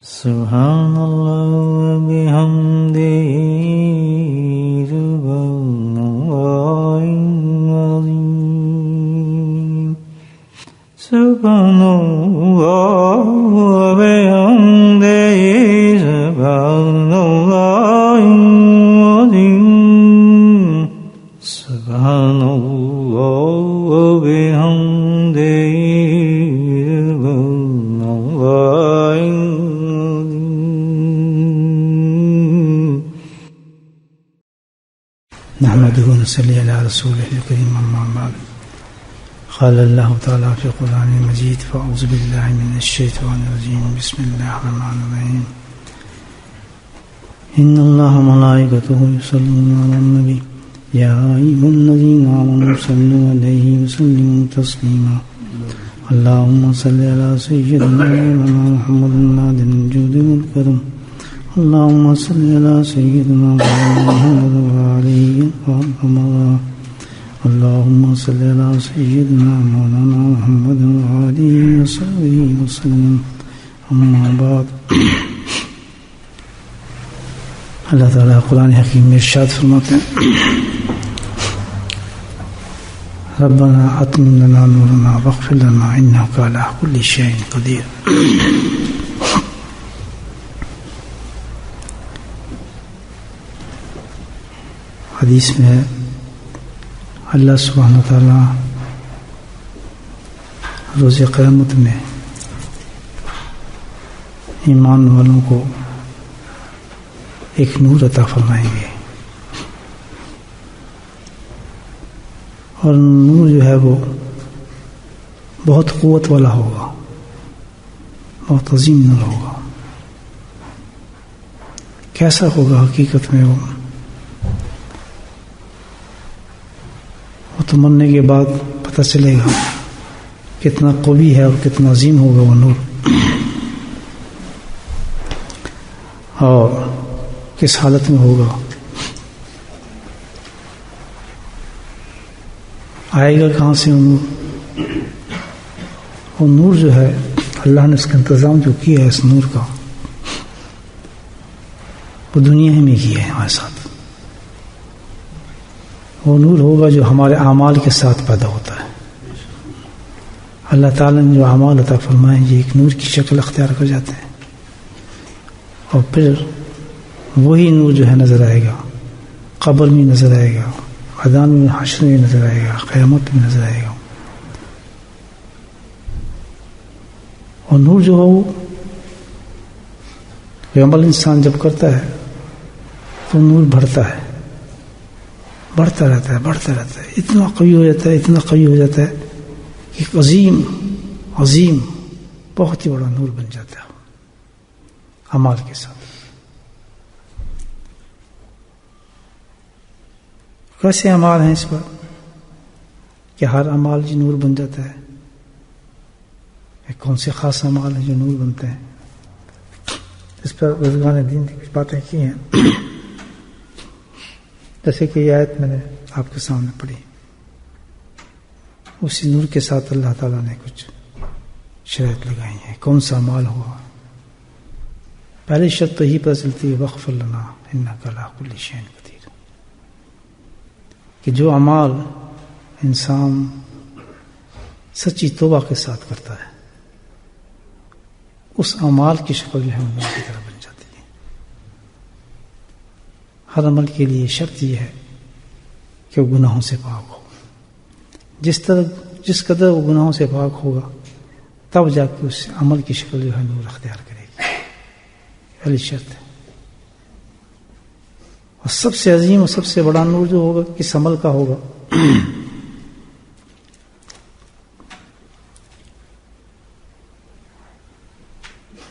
سبحان اللہ وبحمدہ سبحان اللہ العظیم سبحان اللہ وبحمدہ سبحان اللہ العظیم سبحان اللہ وبحمدہ نحمده ونصلي على رسوله الكريم أما بعد قال الله تعالى في القرآن المجيد فأعوذ بالله من الشيطان الرجيم بسم الله الرحمن الرحيم إن الله وملائكته يصلون على النبي يا أيها الذين آمنوا صلوا عليه وسلموا تسليما اللهم صل على سيدنا محمد النادر الجود والكرم اللهم صل على سيدنا محمد وعليه وسلم اللهم صل على سيدنا مولانا محمد وعليه وصحبه وسلم اما بعد اللہ تعالیٰ قرآن حکیم میں ارشاد فرماتے ہیں ربنا اتمم لنا نورنا واغفر لنا انك على كل شيء قدير. حدیث میں ہے اللہ سبحانہ وتعالیٰ روز قیامت میں ایمان والوں کو ایک نور عطا فرمائیں گے اور نور جو ہے وہ بہت قوت والا ہوگا، بہت عظیم نور ہوگا. کیسا ہوگا حقیقت میں وہ تو مرنے کے بعد پتہ چلے گا کتنا قوی ہے اور کتنا عظیم ہوگا وہ نور اور کس حالت میں ہوگا. آئے گا کہاں سے وہ نور جو ہے اللہ نے اس کا انتظام جو کیا ہے اس نور کا وہ دنیا میں کیا ہے ہمارے ساتھ. وہ نور ہوگا جو ہمارے اعمال کے ساتھ پیدا ہوتا ہے. اللہ تعالیٰ نے جو اعمال عطا فرمائے یہ ایک نور کی شکل اختیار کر جاتے ہیں اور پھر وہی نور جو ہے نظر آئے گا، قبر میں نظر آئے گا، میدان میں حشر میں نظر آئے گا، قیامت میں نظر آئے گا. اور نور جو ہو وہ عمل انسان جب کرتا ہے تو نور بڑھتا ہے، بڑھتا رہتا ہے، بڑھتا رہتا ہے، اتنا قوی ہو جاتا ہے، اتنا قوی ہو جاتا ہے کہ عظیم عظیم بہت ہی بڑا نور بن جاتا ہے اعمال کے ساتھ. کیسے اعمال ہیں اس پر کہ ہر اعمال جو نور بن جاتا ہے؟ کون سے خاص اعمال ہیں جو نور بنتے ہیں؟ اس پر بزرگان دین کی کچھ باتیں کی ہیں، جیسے کہ یہ آیت میں نے آپ کے سامنے پڑھی. اسی نور کے ساتھ اللہ تعالیٰ نے کچھ شرائط لگائی ہیں کون سا اعمال ہوا. پہلی شرط تو ہی پتہ چلتی ہے واغفر لنا انک علی کل شیء قدیر، کہ جو اعمال انسان سچی توبہ کے ساتھ کرتا ہے اس اعمال کی شکل جو ہے نور کی طرح بن جاتی ہے. ہر عمل کے لیے شرط یہ ہے کہ وہ گناہوں سے پاک ہو. جس قدر وہ گناہوں سے پاک ہوگا تب جا کے اس عمل کی شکل جو ہے نور اختیار کرے گی. پہلی شرط ہے. اور سب سے عظیم اور سب سے بڑا نور جو ہوگا کس عمل کا ہوگا؟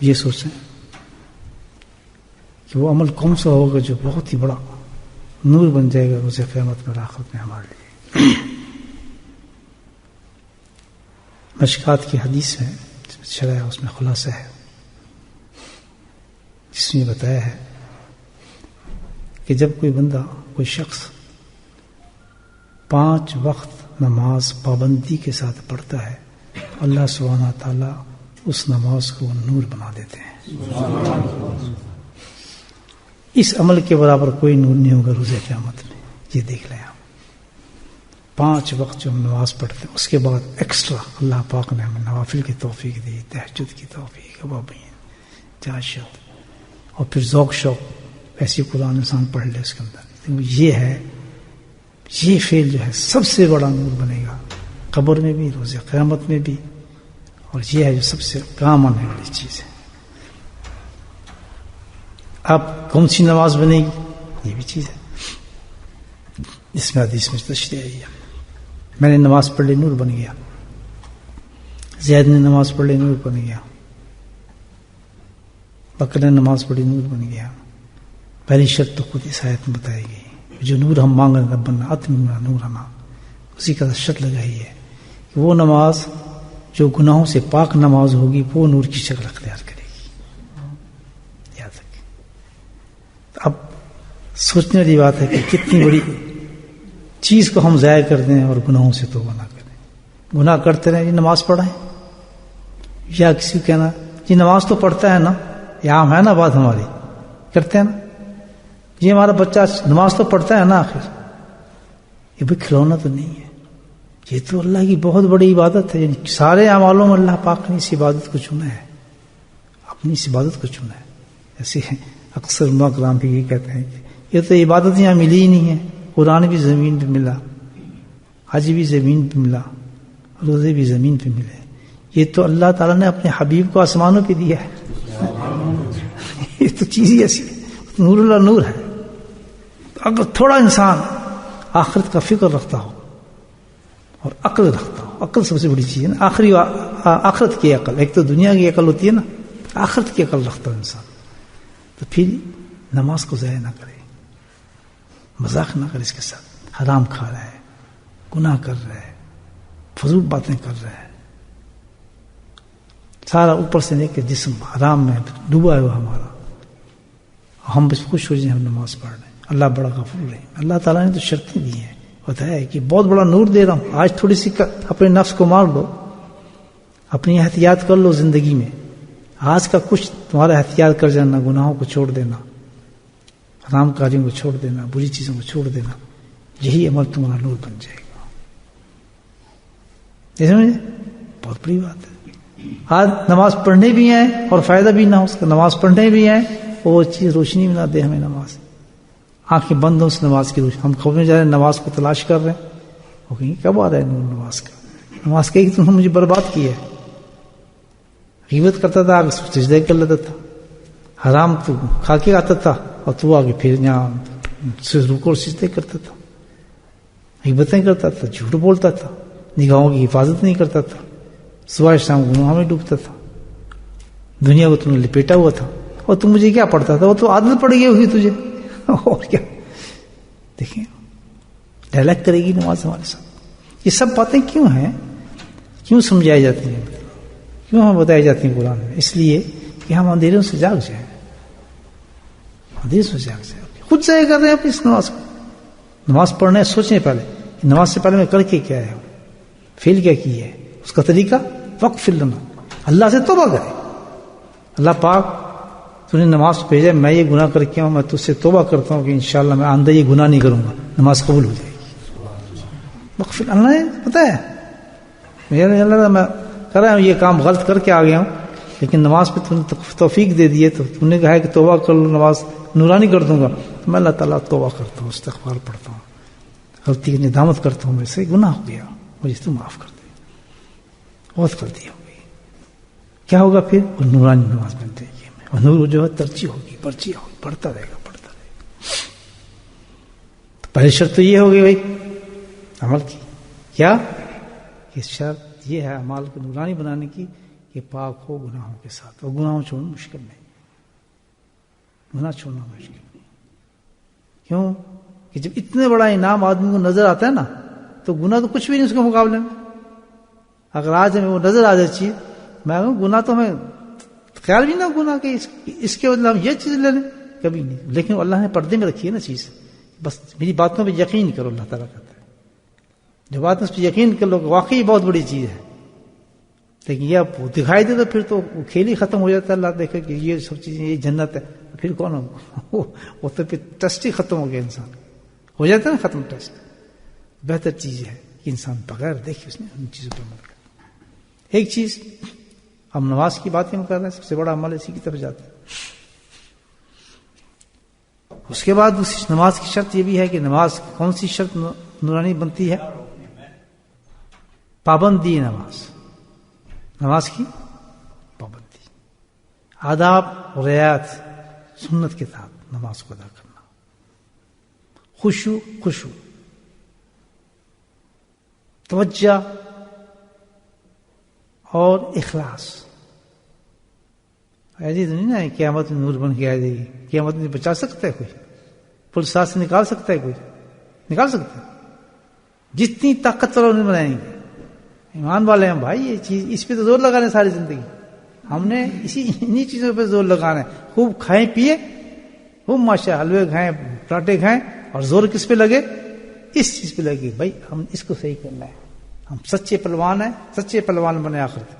یہ سوچیں کہ وہ عمل کون سا ہوگا جو بہت ہی بڑا نور بن جائے گا روز قیامت میں آخرت میں ہمارے لیے. مشکات کی حدیث میں شرح اس میں خلاصہ ہے جس میں بتایا ہے کہ جب کوئی بندہ کوئی شخص 5 وقت نماز پابندی کے ساتھ پڑھتا ہے اللہ سبحانہ تعالیٰ اس نماز کو نور بنا دیتے ہیں. اس عمل کے برابر کوئی نور نہیں ہوگا روز قیامت میں. یہ دیکھ لیں آپ. 5 وقت جو ہم نماز پڑھتے ہیں اس کے بعد ایکسٹرا اللہ پاک نے ہمیں نوافل کی توفیق دی, تہجد کی توفیق, ابابین, جاشت, اور پھر ذوق شوق ایسی قرآن انسان پڑھ لے اس کے اندر. یہ ہے, یہ فعل جو ہے سب سے بڑا نور بنے گا قبر میں بھی, روز قیامت میں بھی, اور یہ ہے جو سب سے کام آنے والی چیز ہے. اب کون سی نماز بنے گی, یہ بھی چیز ہے. اس میں حدیث میں تشریح آئی ہے, میں نے نماز پڑھ لی نور بن گیا, زید نے نماز پڑھ لی نور بن گیا, بکر نے نماز پڑھی نور بن گیا. پہلی شرط تو خود اس آیت میں بتائی گئی, جو نور ہم مانگ رہے ربنا اتمنا نورنا, اسی کا شرط لگائی ہے کہ وہ نماز جو گناہوں سے پاک نماز ہوگی وہ نور کی شکل اختیار کرے گی. یاد رکھیں. اب سوچنے والی بات ہے کہ کتنی بڑی چیز کو ہم ضائع کر دیں اور گناہوں سے توبہ نہ کریں. گناہ کرتے رہیں, یہ نماز پڑھائیں, یا کسی کو کہنا یہ نماز تو پڑھتا ہے نا, یہاں ہے نا بات ہماری, کرتے ہیں نا, یہ ہمارا بچہ نماز تو پڑھتا ہے نا, آخر یہ بھی کھلونا تو نہیں ہے, یہ تو اللہ کی بہت بڑی عبادت ہے. یعنی سارے اعمالوں میں اللہ پاک نے اس عبادت کو چنا ہے, اپنی اس عبادت کو چنا ہے. ایسے اکثر علماء کرام بھی یہ کہتے ہیں کہ یہ تو عبادت یہاں ملی ہی نہیں ہے, قرآن بھی زمین پہ ملا, حج بھی زمین پہ ملا, روزے بھی زمین پہ ملے, یہ تو اللہ تعالیٰ نے اپنے حبیب کو آسمانوں پہ دیا ہے. یہ تو چیز ہی ایسی ہے, نور اللہ نور ہے. اگر تھوڑا انسان آخرت کا فکر رکھتا ہو اور عقل رکھتا ہو, عقل سب سے بڑی چیز ہے نا, آخری آخرت کی عقل, ایک تو دنیا کی عقل ہوتی ہے نا, آخرت کی عقل رکھتا ہو انسان, تو پھر نماز کو ضائع نہ کرے, مذاق نہ کرے اس کے ساتھ. حرام کھا رہا ہے, گناہ کر رہا ہے, فضول باتیں کر رہا ہے, سارا اوپر سے لے کے جسم حرام میں ڈوبا ہے وہ ہمارا, ہم بس خوش ہو جائیں ہم نماز پڑھ رہے ہیں. اللہ بڑا غفور ہے. اللہ تعالیٰ نے تو شرطیں دی ہیں, بتایا ہے کہ بہت بڑا نور دے رہا ہوں, آج تھوڑی سی اپنے نفس کو مار لو, اپنی احتیاط کر لو زندگی میں, آج کا کچھ تمہارا احتیاط کر جانا, گناہوں کو چھوڑ دینا, حرام کاریوں کو چھوڑ دینا, بری چیزوں کو چھوڑ دینا, یہی عمل تمہارا نور بن جائے گا. جیسے مجھے بہت بڑی بات ہے. آج نماز پڑھنے بھی ہیں اور فائدہ بھی نہ ہو اس کا, نماز پڑھنے بھی ہیں اور وہ چیز روشنی بھی نہ دے ہمیں. نماز آنکھیں بند ہوں اس نماز کی روشنی, ہم خود میں جا رہے ہیں نماز کو تلاش کر رہے ہیں, وہ کہیں کب آ رہا ہے نور نماز کا. نماز کہی کہ تم نے مجھے برباد کی ہے. غیبت کرتا تھا, آگے سجدے کر لیتا تھا, حرام تو کھا کے آتا تھا اور تو آگے پھر یہاں رکوع اور سجدے کرتا تھا, غیبتیں کرتا تھا, جھوٹ بولتا تھا, نگاہوں کی حفاظت نہیں کرتا تھا, صبح شام گناہوں میں ڈوبتا تھا, دنیا کو تم نے لپیٹا ہوا تھا, اور تم مجھے کیا پڑھتا تھا, وہ تو عادت پڑ گئی ہوگی تجھے, اور کیا. دیکھیں ڈائلیکٹ کرے گی نماز ہمارے ساتھ. یہ سب باتیں کیوں ہیں, کیوں سمجھائی جاتی ہیں, کیوں ہمیں بتائی جاتی ہیں قرآن میں؟ اس لیے کہ ہم اندھیروں سے جاگ جائیں, اندھیروں سے جاگ جائیں. خود ضائع کر رہے ہیں اپنی اس نماز کو. نماز پڑھنے سوچیں پہلے, نماز سے پہلے میں کر کے کیا ہے, فیل کیا کی ہے, اس کا طریقہ وقف لنا, اللہ سے توبہ کرے. اللہ پاک تو نے نماز بھیجا, میں یہ گناہ کر کے ہوں, میں تجھ سے توبہ کرتا ہوں کہ انشاءاللہ میں آئندہ یہ گناہ نہیں کروں گا, نماز قبول ہو جائے گی. وقف اللہ نے پتہ ہے میرے اللہ میں کر رہا ہوں یہ کام غلط کر کے آ گیا ہوں, لیکن نماز پہ تم نے توفیق دے دی ہے, تو تم نے کہا ہے کہ توبہ کر لو, نماز نورانی کر دوں گا. تو میں اللہ تعالیٰ توبہ کرتا ہوں, استغفار پڑھتا ہوں, غلطی کی ندامت کرتا ہوں, میرے سے گناہ ہو گیا, مجھے تو معاف کر دے, بہت غلطی ہو گئی. کیا ہوگا پھر؟ وہ نورانی نماز بن جائے گی, اور نور جو ہے ترجیح ہوگی, پرچی ہوگی, پڑھتا رہے گا, پڑھتا رہے گا. تو پہلی شرط تو یہ ہوگی بھائی عمل کی, کیا کہ شرط یہ ہے اعمال کو نورانی بنانے کی کہ پاک ہو گناہوں کے ساتھ. اور گناہوں چھوڑنا مشکل نہیں, گناہ چھوڑنا مشکل نہیں. کیوں کہ جب اتنے بڑا انعام آدمی کو نظر آتا ہے نا, تو گناہ تو کچھ بھی نہیں اس کے مقابلے میں. اگر آج ہمیں وہ نظر آ جائے چیز, میں کہوں گناہ تو ہمیں خیال بھی نہ گناہ کہ اس کے بدلے ہم یہ چیز لے لیں, کبھی نہیں. لیکن اللہ نے پردے میں رکھی ہے نا چیز, بس میری باتوں پہ یقین کرو. اللہ تعالیٰ کہتا ہے جو بات اس پہ یقین کر لو کہ واقعی بہت بڑی چیز ہے, لیکن یہ اب دکھائی دے تو پھر تو وہ کھیل ہی ختم ہو جاتا ہے. اللہ دیکھے کہ یہ سب چیزیں یہ جنت ہے, پھر کون ہو وہ تو پھر ٹرسٹ ہی ختم ہو گیا. انسان ہو جاتا ہے نا ختم ٹرسٹ. بہتر چیز ہے کہ انسان بغیر دیکھے اس نے ان چیزوں پر عمل کر. ایک چیز ہم نماز کی باتیں کر رہے ہیں, سب سے بڑا عمل اسی کی طرف جاتا ہے. اس کے بعد دوسری نماز کی شرط یہ بھی ہے کہ نماز کون سی شرط نورانی بنتی ہے؟ پابندی نماز, نماز کی پابندی, آداب و رعایت سنت کے ساتھ نماز کو ادا کرنا, خشوع توجہ اور اخلاص. ایسی تو نہیں نا قیامت میں نور بن کے آ جائے گی. قیامت میں بچا سکتا ہے کوئی؟ پولیس ساتھ سے نکال سکتا ہے کوئی؟ نکال سکتا ہے؟ جتنی طاقتور انہیں بنائیں گے. ایمان والے ہیں بھائی, یہ چیز اس پہ تو زور لگانا ہے ساری زندگی. ہم نے انہی چیزوں پہ زور لگانا ہے. خوب کھائیں پیے, خوب ماشاء حلوے کھائیں, پراٹھے کھائیں, اور زور کس پہ لگے؟ اس چیز پہ لگے بھائی ہم اس کو صحیح کرنا ہے. ہم سچے پہلوان ہیں, سچے پہلوان بنے آخرت.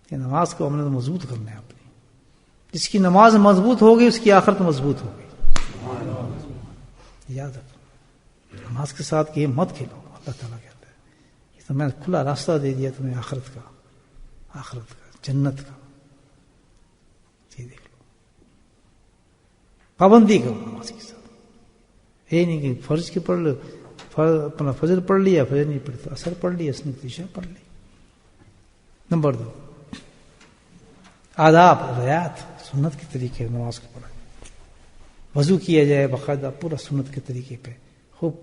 کہ نماز کو ہم نے مضبوط کرنا ہے اپنی. جس کی نماز مضبوط ہوگی اس کی آخرت مضبوط ہوگی. یاد رکھو, نماز کے ساتھ کہ یہ مت کھیلو. اللہ تعالیٰ کہتا ہے کہ تو میں نے کھلا راستہ دے دیا تمہیں آخرت کا, جنت کا. یہ دیکھ لو, پابندی کرو نماز کے ساتھ. یہ نہیں کہ فرض کی پڑھ لو, اپنا فجر پڑھ لیا, فجر نہیں پڑھی تو اثر پڑھ لیا, سنت عشاء پڑھ لی. نمبر 2, آداب رعایت سنت کے طریقے نماز کو پڑھا. وضو کیا جائے باقاعدہ پورا سنت کے طریقے پہ, خوب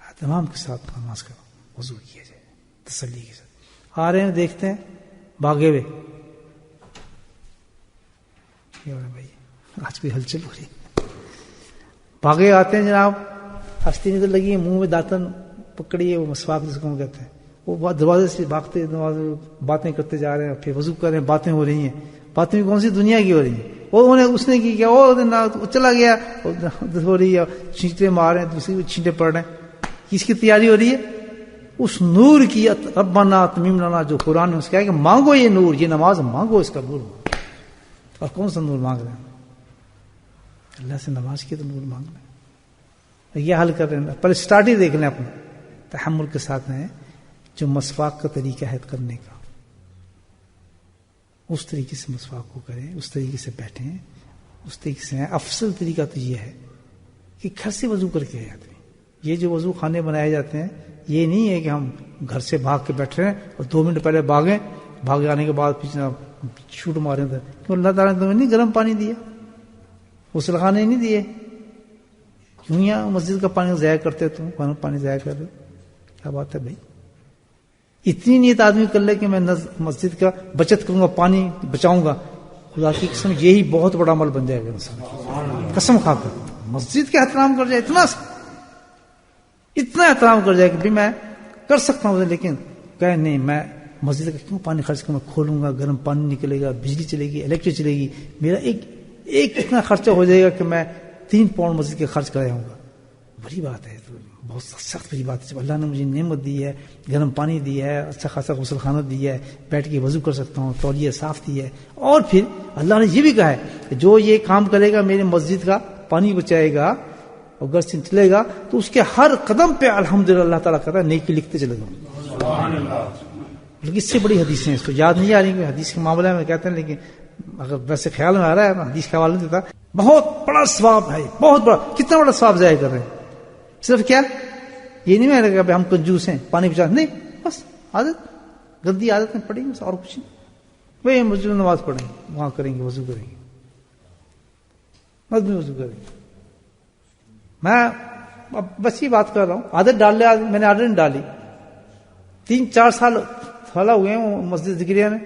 اہتمام کے ساتھ نماز کا وضو کیا جائے, تسلی کے ساتھ. آ رہے ہیں دیکھتے ہیں بھاگے ہوئے, بھائی آج بھی ہلچل ہو رہی. بھاگے آتے ہیں جناب, ہستی نظر لگی ہے, منہ میں داتن پکڑی ہے, وہ مسواک جس کو کہتے ہیں. وہ دروازے سے بھاگتے باتیں کرتے جا رہے ہیں, پھر وضو کر رہے ہیں, باتیں ہو رہی ہیں. باتیں کون سی دنیا کی ہو رہی ہیں. اس نے کی کیا, وہ چلا گیا ہو رہی ہے, چھینٹے مار رہے ہیں, دوسری کو چھینٹے پڑ رہے ہیں. کس کی تیاری ہو رہی ہے؟ اس نور کی. ربنا تمیم لنا, جو قرآن میں اس کہا کہ مانگو یہ نور, یہ نماز مانگو, اس کا نور. اور کون سا نور مانگ رہے ہیں؟ اللہ سے نماز کی تو نور مانگ رہے ہیں. یہ حل کر رہے ہیں. پہلے اسٹارٹ ہی دیکھ لیں اپنا تحمل کے ساتھ ہیں. جو مسواک کا طریقہ ہے کرنے کا, اس طریقے سے مسواک کو کریں, اس طریقے سے بیٹھیں, اس طریقے سے. افضل طریقہ تو یہ ہے کہ گھر سے وضو کر کے آ جاتے ہیں. یہ جو وضو خانے بنائے جاتے ہیں, یہ نہیں ہے کہ ہم گھر سے بھاگ کے بیٹھ رہے ہیں اور 2 منٹ پہلے بھاگ جانے کے بعد پیچھے چھوٹ مارے تھے. کیوں اللہ تعالیٰ نے تمہیں نہیں گرم پانی دیا, غسل خانے نہیں دیے؟ کیوں یہاں مسجد کا پانی ضائع کرتے, تم پانی ضائع کر رہے ہو؟ کیا بات ہے بھائی. اتنی نیت آدمی کر لے کہ میں مسجد کا بچت کروں گا, پانی بچاؤں گا, خدا کی قسم یہی بہت بڑا عمل بن جائے گا انسان. قسم کھا کر مسجد کا احترام کر جائے, اتنا احترام کر جائے کہ بھی میں کر سکتا ہوں, لیکن کہ نہیں میں مسجد کا کیوں پانی خرچ کروں, میں کھولوں گا, گرم پانی نکلے گا, بجلی چلے گی, الیکٹرک چلے گی, میرا ایک اتنا خرچہ ہو جائے گا کہ میں 3 پاؤنڈ مسجد کے خرچ کر جاؤں گا. بڑی بات ہے, بہت سخت بڑی بات ہے. اللہ نے مجھے نعمت دی ہے, گرم پانی دیا ہے, اچھا خاصا غسل خانہ دیا ہے, بیٹھ کے وضو کر سکتا ہوں, تولیہ صاف دی ہے. اور پھر اللہ نے یہ بھی کہا ہے کہ جو یہ کام کرے گا, میرے مسجد کا پانی بچائے گا اور گھر سے چلے گا, تو اس کے ہر قدم پہ الحمدللہ اللہ تعالیٰ کہتا ہے نیکی لکھتے چلے جاؤں. لیکن اس سے بڑی حدیثیں اس کو یاد نہیں آ رہی کہ حدیث کے معاملے میں کہتے ہیں, لیکن اگر ویسے خیال میں آ رہا ہے حدیث کا حوالہ دیتا, بہت بڑا ثواب ہے, بہت بڑا. کتنا بڑا ثواب ضائع کر رہے ہیں. صرف کیا یہ نہیں میں کہ ہم کنجوس ہیں, پانی بچا نہیں, بس عادت, گندی عادت میں پڑیں گے اور کچھ نہیں. وہی مسجد میں نماز پڑھیں گے, وہاں کریں گے, وضو کریں گے, مسجد میں وضو کریں گے. میں بس یہ بات کر رہا ہوں, عادت ڈال لے, میں نے عادت نہیں ڈالی. 3-4 سال ہوئے ہیں مسجد ذکریہ میں.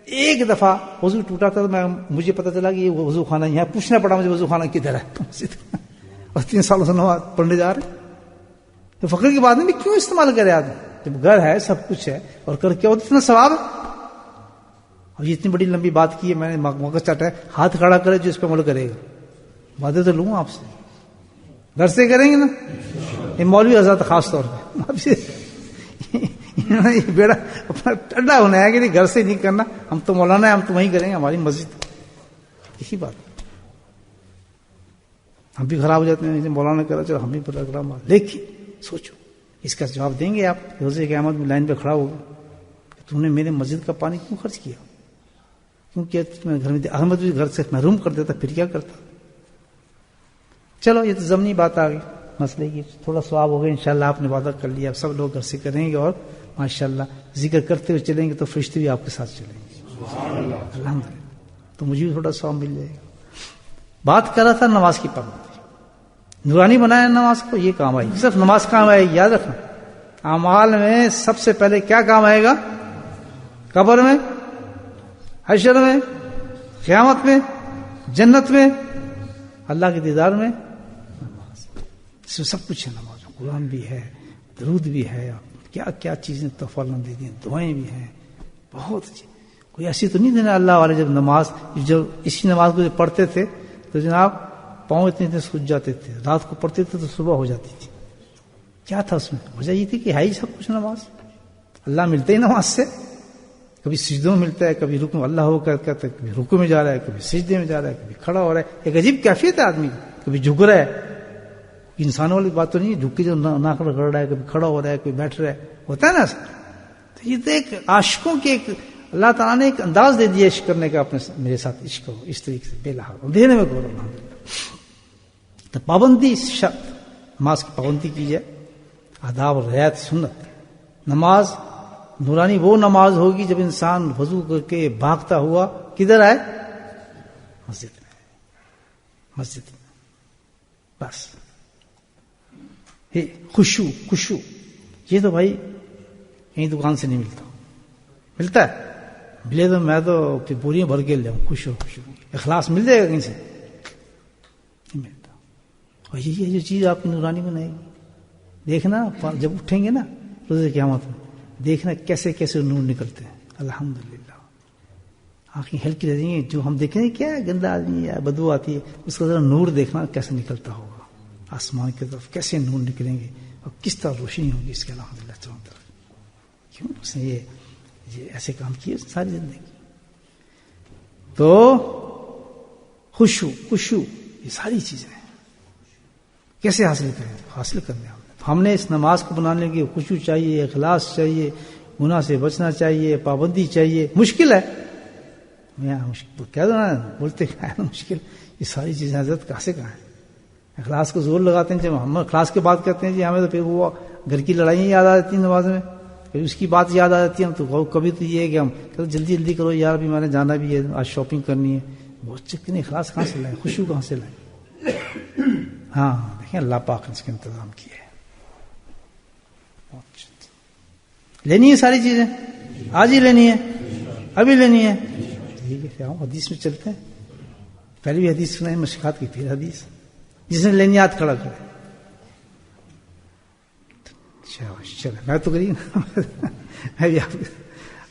ایک دفعہ وضو ٹوٹا تھا تو مجھے پتا چلا کہ یہ وضو خانہ یہاں, پوچھنا پڑا مجھے وضو خانہ کدھر ہے. اور 3 سالوں سے نماز پڑھنے جا رہے. تو فخر کی بات نہیں, کیوں استعمال کرے آدمی جب گھر ہے, سب کچھ ہے, اور کر کے اتنا ثواب ہے. اور یہ اتنی بڑی لمبی بات کی ہے, میں نے موقع چاٹا ہے, ہاتھ کھڑا کرے جو اس پہ عمل کرے گا. باتیں تو لوں آپ سے, گھر سے کریں گے نا, یہ مولوی حضرات خاص طور پہ یہ بیڑا اپنا ٹھنڈا ہونا ہے کہ نہیں گھر سے نہیں کرنا, ہم تو مولانا ہے, ہم تو وہیں کریں گے, ہماری مسجد. یہی بات ہم بھی خراب ہو جاتے ہیں, مولانا کرا چلو ہم بھی پروگرام مار. لیکن سوچو اس کا جواب دیں گے آپ روز قیامت میں لائن پہ کھڑا ہوگا کہ تم نے میرے مسجد کا پانی کیوں خرچ کیا, کیونکہ میں گھر میں احمد بھی گھر سے محروم کر دیتا, پھر کیا کرتا. چلو یہ تو ضمنی بات آ گئی, مسئلے کی تھوڑا ثواب ہو گیا انشاءاللہ, آپ نے وعدہ کر لیا, اب سب لوگ گھر سے کریں گے اور ماشاءاللہ ذکر کرتے ہوئے چلیں گے تو فرشتے بھی آپ کے ساتھ چلیں گے الحمدللہ, تو مجھے بھی تھوڑا ثواب مل جائے گا. بات کر رہا تھا نماز کی پابندی, نورانی بنایا نماز کو, یہ کام آئی, صرف نماز کام آئے گی, یاد رکھنا. اعمال میں سب سے پہلے کیا کام آئے گا؟ قبر میں, حشر میں, قیامت میں, جنت میں, اللہ کے دیدار میں, نماز. اس میں سب کچھ ہے نماز, قرآن بھی ہے, درود بھی ہے, کیا کیا چیزیں تحفہ اللہ نے دے دی, دعائیں بھی ہیں, بہت اچھی. کوئی ایسی تو نہیں دینا اللہ والے. جب نماز, جب اسی نماز کو جب پڑھتے تھے تو جناب پاؤں اتنے اتنے سوج جاتے تھے, رات کو پڑھتے تھے تو صبح ہو جاتی تھی. کیا تھا اس میں؟ وجہ یہ تھی کہ ہے ہی سب کچھ نماز, اللہ ملتے ہی نماز سے. کبھی سجدوں میں ملتا ہے, کبھی رکو میں اللہ ہو کر کہتا ہے, کبھی رکو میں جا رہا ہے, کبھی سجدے میں جا رہا ہے, کبھی کھڑا ہو رہا ہے. ایک عجیب کیفیت ہے آدمی کی, کبھی جھک رہا ہے, انسانوں والی بات تو نہیں, جھک کے جو ناک رگڑ رہا ہے, کبھی کھڑا ہو رہا ہے, کبھی بیٹھ رہا ہے, ہوتا ہے نا. تو یہ تو ایک عاشقوں کے ایک اللہ تعالیٰ نے ایک انداز دے دیا عشق کرنے کا, اپنے میرے ساتھ عشق کرو اس طریقے سے بے لحاظ دینے میں کرو. تو پابندی شرط, نماز کی پابندی کی جائے, آداب اور رعایت سنت. نماز نورانی وہ نماز ہوگی جب انسان وضو کر کے بھاگتا ہوا کدھر آئے؟ مسجد میں, مسجد میں. بس خشوع یہ تو بھائی کہیں دکان سے نہیں ملتا. ملتا ہے ملے تو میں تو بوریاں بھر کے لے آؤں. خشوع اخلاص مل جائے گا کہیں سے؟ نہیں ملتا. اور یہ جو چیز آپ کی نورانی بنائے گی, دیکھنا جب اٹھیں گے نا روز قیامت میں, دیکھنا کیسے کیسے نور نکلتے ہیں. الحمدللہ آنکھیں ہلکی رہ جائیں گی. جو ہم دیکھیں گے کیا گندا آدمی ہے, بدبو آتی ہے, اس کا ذرا نور دیکھنا کیسے نکلتا ہوگا. آسمان کی طرف کیسے نور نکلیں گے اور کس طرح روشنی ہوگی اس کے. الحمدللہ چاروں طرف. کیوں اس نے یہ ایسے کام کیے ساری زندگی. تو خشوع یہ ساری چیزیں کیسے حاصل کریں؟ حاصل کرنے ہم نے اس نماز کو بنانے کے خشوع چاہیے, اخلاص چاہیے, گناہ سے بچنا چاہیے, پابندی چاہیے. مشکل ہے, میں مشکل کہہ دو نا, بولتے کیا ہے مشکل. یہ ساری چیزیں حضرت کہاں سے کہاں ہیں؟ اخلاص کو زور لگاتے ہیں. جب ہم اخلاص کی بات کرتے ہیں جی ہمیں تو پھر وہ گھر کی لڑائیاں یاد آ جاتی ہیں نماز میں, پھر اس کی بات یاد آ جاتی ہے. تو کبھی تو یہ ہے کہ ہم جلدی جلدی کرو یار, بھی میں نے جانا بھی ہے, آج شاپنگ کرنی ہے. بہت چکر نہیں, اخلاص کہاں سے لائیں, خشوع کہاں سے لائیں؟ ہاں دیکھیں اللہ پاک نے اس کا انتظام کیا ہے. لینی ہے ساری چیزیں, آج ہی لینی ہے, ابھی لینی ہے. ٹھیک ہے, حدیث میں چلتے ہیں. پہلے بھی حدیث سنائیں مشکات کی, پھر حدیث جس نے لینی یاد کھڑا کرے. چلے میں تو کری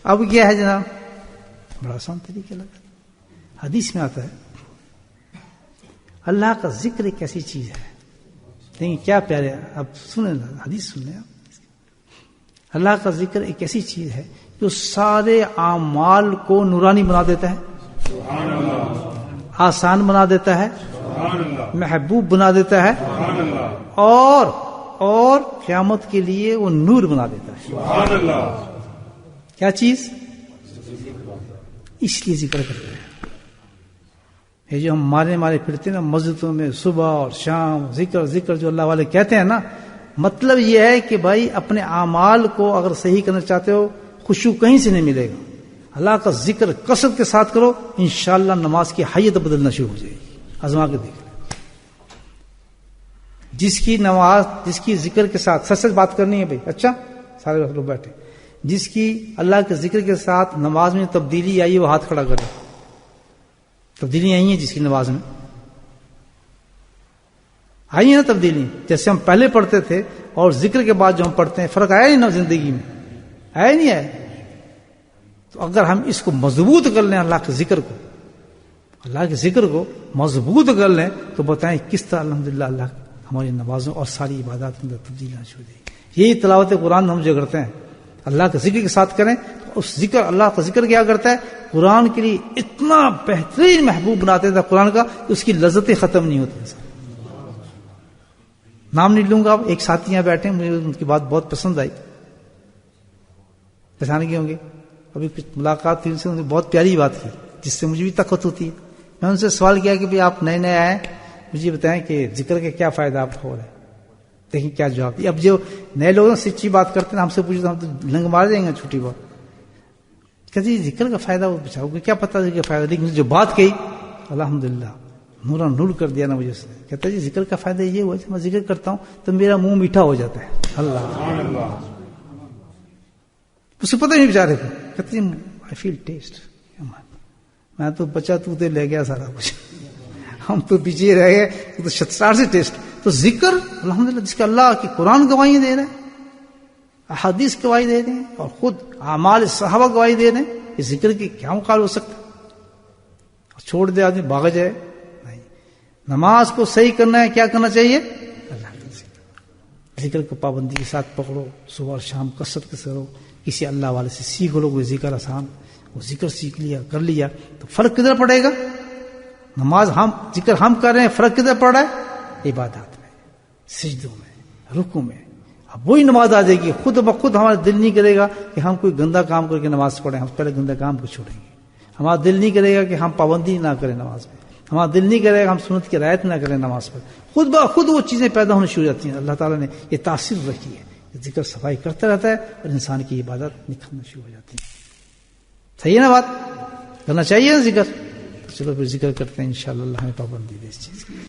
اب کیا ہے جناب, بڑا آسان طریقہ لگا. حدیث میں آتا ہے اللہ کا ذکر ایک ایسی چیز ہے. دیکھیں کیا پیارے, اب سنیں حدیث سن لیں آپ. اللہ کا ذکر ایک ایسی چیز ہے جو سارے اعمال کو نورانی بنا دیتا ہے, آسان بنا دیتا ہے, محبوب بنا دیتا ہے, اور قیامت کے لیے وہ نور بنا دیتا ہے. کیا چیز؟ اس لیے ذکر کرتے ہیں. یہ جو ہم مارے پھرتے ہیں نا مسجدوں میں صبح اور شام, ذکر جو اللہ والے کہتے ہیں نا, مطلب یہ ہے کہ بھائی اپنے اعمال کو اگر صحیح کرنا چاہتے ہو, خشوع کہیں سے نہیں ملے گا. اللہ کا ذکر کثرت کے ساتھ کرو, انشاءاللہ نماز کی حیت بدلنا شروع ہو جائے گی. آزما کے دیکھ لیں. جس کی نماز, جس کی ذکر کے ساتھ سچ سچ بات کرنی ہے بھائی, اچھا سارے لوگ بیٹھے, جس کی اللہ کے ذکر کے ساتھ نماز میں تبدیلی آئی ہے وہ ہاتھ کھڑا کرے. تبدیلی آئی ہیں جس کی نماز میں آئی ہیں نا تبدیلی. جیسے ہم پہلے پڑھتے تھے اور ذکر کے بعد جو ہم پڑھتے ہیں, فرق آیا نہیں نا زندگی میں, آیا نہیں آیا. تو اگر ہم اس کو مضبوط کر لیں, اللہ کے ذکر کو مضبوط کر لیں, تو بتائیں کس طرح الحمدللہ اللہ ہماری نمازوں اور ساری عبادات میں تبدیلی شروع ہو جائے گی. یہی تلاوت قرآن ہم جو کرتے ہیں, اللہ کا ذکر کے ساتھ کریں. اس ذکر اللہ کا ذکر کیا کرتا ہے, قرآن کے لیے اتنا بہترین محبوب بناتے تھے قرآن کا کہ اس کی لذتیں ختم نہیں ہوتی. نام نہیں لوں گا, آپ ایک ساتھی یہاں بیٹھے, مجھے ان کی بات بہت پسند آئی, پہچان گئے ہوں گے, ابھی کچھ ملاقات تھی ان سے, انہوں نے بہت پیاری بات کی جس سے مجھے بھی طاقت ہوتی ہے. میں ان سے سوال کیا کہ بھئی آپ نئے نئے آئے, مجھے بتائیں کہ ذکر کے کیا فائدہ آپ کو ہو رہا ہے. دیکھیں کیا جواب دیا. اب جو نئے لوگ سچی بات کرتے ہیں, ہم سے پوچھتے ہم تو لنگ مار جائیں گے چھوٹی بات. کہتے ہیں ذکر کا فائدہ وہ بچاؤ گے, کیا پتا ذکر کا فائدہ, لیکن جو بات کہی الحمدللہ نورا نور کر دیا نا مجھے اس نے. کہتا ہے جی ذکر کا فائدہ یہ ہوا کہ میں ذکر کرتا ہوں تو میرا منہ میٹھا ہو جاتا ہے. اللہ اسے پتہ نہیں بیچارے کو. کہتے ہیں آئی فیل ٹیسٹ. میں تو بچا تو لے گیا سارا کچھ, ہم تو پیچھے رہ گئے, تو شطرار سے ٹیسٹ. تو ذکر الحمدللہ جس کا اللہ کی قرآن گواہیاں دے رہے ہیں, احادیث گواہی دے رہے ہیں, اور خود اعمال صحابہ گواہی دے رہے ہیں, یہ ذکر کی کیا مقابلہ ہو سکتا ہے. چھوڑ دے آدمی بھاگ جائے نہیں. نماز کو صحیح کرنا ہے, کیا کرنا چاہیے, اللہ کا ذکر. ذکر کو پابندی کے ساتھ پکڑو, صبح اور شام کثرت کے کرو. کسی اللہ والے سے سیکھ لو کوئی ذکر آسان, وہ ذکر سیکھ لیا کر لیا تو فرق کدھر پڑے گا. نماز ہم ذکر ہم کر رہے ہیں, فرق کدھر پڑ رہا ہے, عبادات میں, سجدوں میں, رکوع میں. اب وہی نماز آ جائے گی, خود بخود ہمارا دل نہیں کرے گا کہ ہم کوئی گندا کام کر کے نماز پڑھیں. ہم پہلے گندا کام کو چھوڑیں گے. ہمارا دل نہیں کرے گا کہ ہم پابندی نہ کریں نماز میں. ہمارا دل نہیں کرے گا ہم سنت کی رعایت نہ کریں نماز پر. خود بخود وہ چیزیں پیدا ہونے شروع ہو جاتی ہیں. اللہ تعالیٰ نے یہ تاثیر رکھی ہے, ذکر صفائی کرتا رہتا ہے اور انسان کی عبادت نکھرنا شروع ہو جاتی ہے. صحیح ہے نا بات, کرنا چاہیے نا ذکر. چلو پھر ذکر کرتے ہیں انشاءاللہ. اللہ ہمیں پابندی دے اس چیز کی.